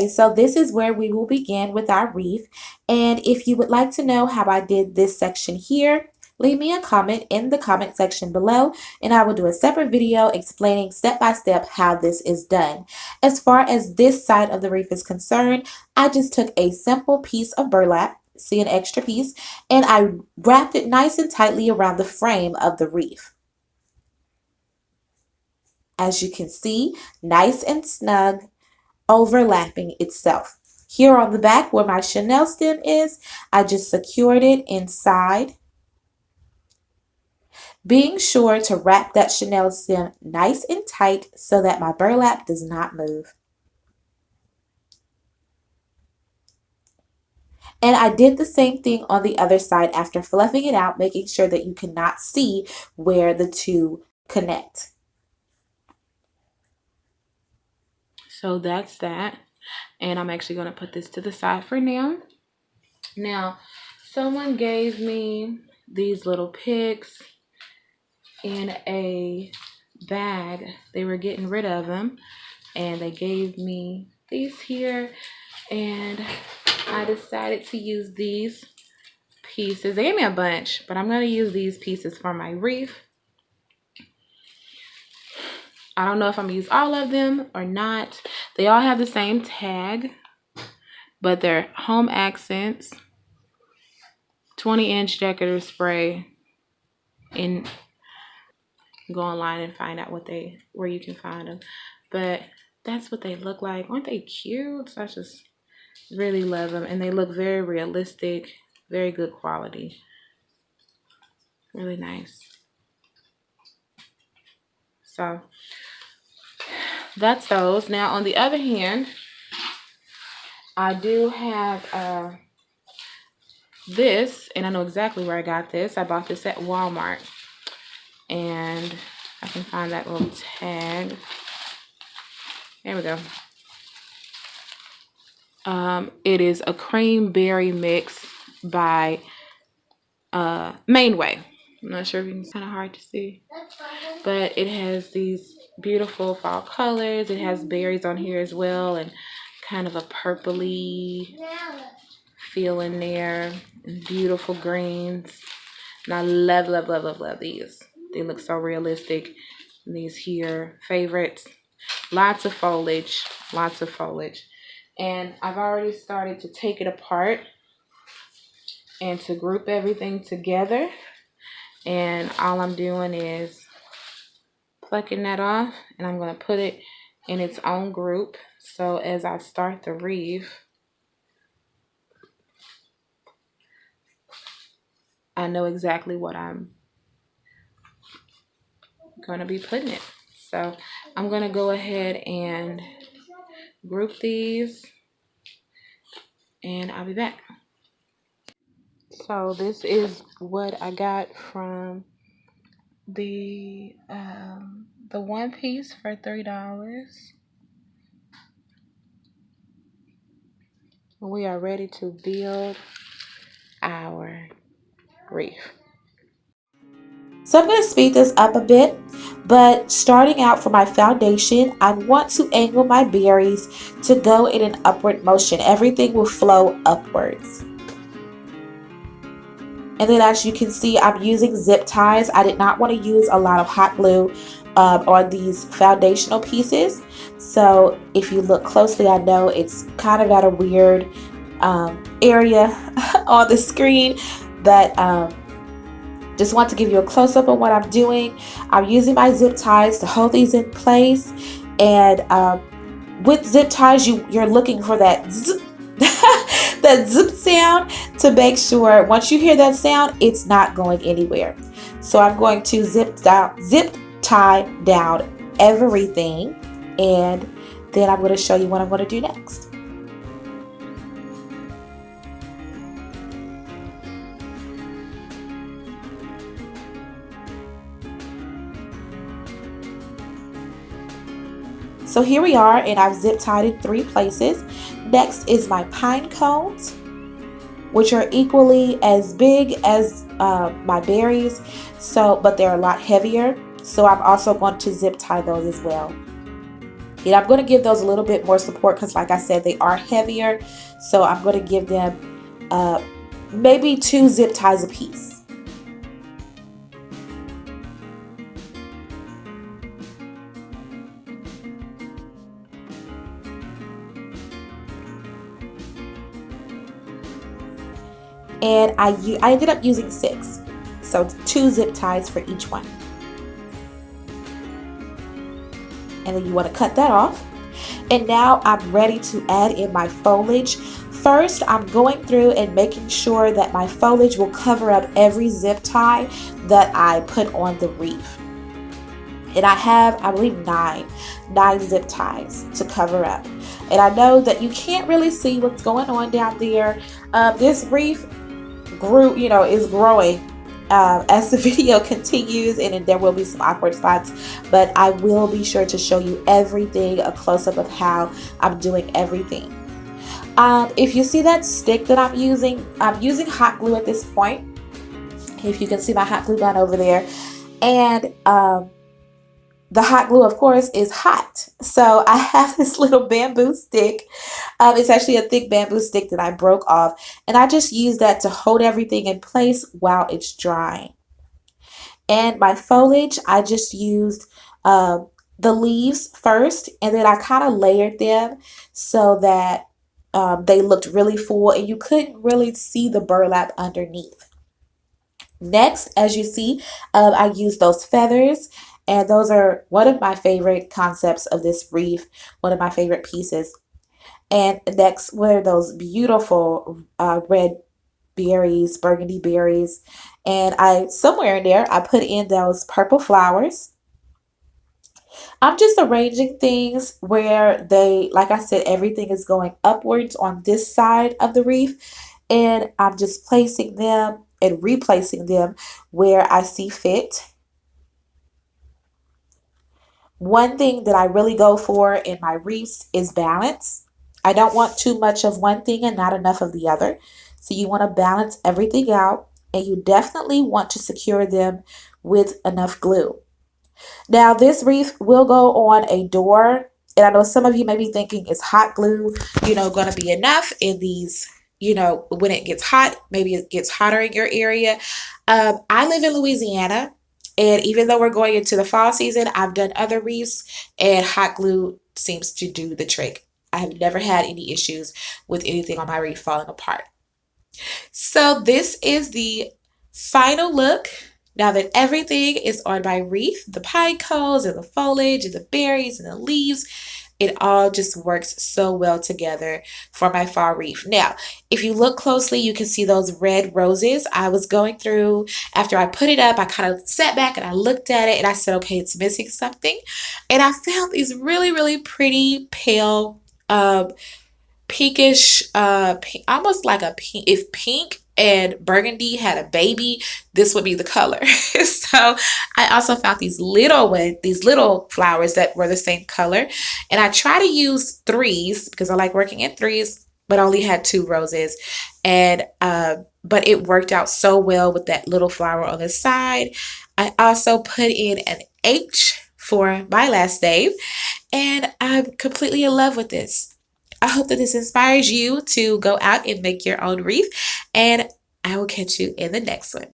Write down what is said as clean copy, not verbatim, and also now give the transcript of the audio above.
Okay, so this is where we will begin with our wreath. And if you would like to know how I did this section here, leave me a comment in the comment section below, and I will do a separate video explaining step by step how this is done. As far as this side of the wreath is concerned, I just took a simple piece of burlap, see an extra piece, and I wrapped it nice and tightly around the frame of the wreath. As you can see, nice and snug, overlapping itself. Here on the back where my chenille stem is, I just secured it inside, being sure to wrap that chenille stem nice and tight so that my burlap does not move. And I did the same thing on the other side after fluffing it out, making sure that you cannot see where the two connect. So that's that. And I'm actually going to put this to the side for now. Now, someone gave me these little picks in a bag. They were getting rid of them, and they gave me these here, and I decided to use these pieces. They gave me a bunch, but I'm going to use these pieces for my wreath. I don't know if I'm going to use all of them or not. They all have the same tag, but they're Home Accents 20-inch decorative spray. And go online and find out where you can find them. But that's what they look like. Aren't they cute? So I just really love them, and they look very realistic, very good quality. Really nice. So that's those. Now on the other hand, I do have this, and I know exactly where I got this. I bought this at Walmart, and I can find that little tag. There we go. It is a cream berry mix by Mainway. I'm not sure if you can, it's kind of hard to see, but it has these beautiful fall colors. It has berries on here as well, and kind of a purpley feel in there, and beautiful greens. And I love, love, love, love, love these. They look so realistic. And these here, favorites. Lots of foliage, lots of foliage. And I've already started to take it apart and to group everything together. And all I'm doing is plucking that off, and I'm going to put it in its own group. So as I start the wreath, I know exactly what I'm going to be putting it. So I'm going to go ahead and group these, and I'll be back. So this is what I got from the one piece for $3. We are ready to build our wreath. So I'm going to speed this up a bit, but starting out for my foundation, I want to angle my berries to go in an upward motion. Everything will flow upwards. And then as you can see, I'm using zip ties. I did not want to use a lot of hot glue on these foundational pieces. So if you look closely, I know it's kind of at a weird area on the screen, but just want to give you a close-up on what I'm doing. I'm using my zip ties to hold these in place, and with zip ties, you're looking for that zip, that zip sound to make sure once you hear that sound, it's not going anywhere. So I'm going to zip tie down everything, and then I'm going to show you what I'm going to do next. So here we are, and I've zip tied in 3 places. Next is my pine cones, which are equally as big as my berries, but they're a lot heavier. So I'm also going to zip tie those as well. And I'm going to give those a little bit more support because, like I said, they are heavier. So I'm going to give them maybe 2 zip ties apiece. And I ended up using 6. So 2 zip ties for each one. And then you want to cut that off. And now I'm ready to add in my foliage. First, I'm going through and making sure that my foliage will cover up every zip tie that I put on the wreath. And I have, I believe, 9 zip ties to cover up. And I know that you can't really see what's going on down there. This wreath is growing as the video continues, and there will be some awkward spots, but I will be sure to show you everything, a close-up of how I'm doing everything. If you see that stick that I'm using hot glue at this point. If you can see my hot glue gun over there, and the hot glue, of course, is hot. So I have this little bamboo stick. It's actually a thick bamboo stick that I broke off. And I just use that to hold everything in place while it's drying. And my foliage, I just used the leaves first. And then I kind of layered them so that they looked really full. And you couldn't really see the burlap underneath. Next, as you see, I used those feathers. And those are one of my favorite concepts of this wreath, one of my favorite pieces. And next were those beautiful red berries, burgundy berries. And somewhere in there, I put in those purple flowers. I'm just arranging things where like I said, everything is going upwards on this side of the wreath. And I'm just placing them and replacing them where I see fit. One thing that I really go for in my wreaths is balance. I don't want too much of one thing and not enough of the other. So you want to balance everything out, and you definitely want to secure them with enough glue. Now this wreath will go on a door, and I know some of you may be thinking, is hot glue, going to be enough in these, when it gets hot, maybe it gets hotter in your area. I live in Louisiana. And even though we're going into the fall season, I've done other wreaths, and hot glue seems to do the trick. I have never had any issues with anything on my wreath falling apart. So this is the final look. Now that everything is on my wreath, the pine cones and the foliage and the berries and the leaves, it all just works so well together for my fall wreath. Now, if you look closely, you can see those red roses. I was going through, after I put it up, I kind of sat back and I looked at it and I said, okay, it's missing something. And I found these really, really pretty pale, pinkish, almost like a pink. If pink and burgundy had a baby, this would be the color. So I also found these little flowers that were the same color, and I try to use 3s because I like working in 3s, but only had 2 roses. And but it worked out so well with that little flower on the side. I also put in an H for my last name, and I'm completely in love with this. I hope that this inspires you to go out and make your own wreath, and I will catch you in the next one.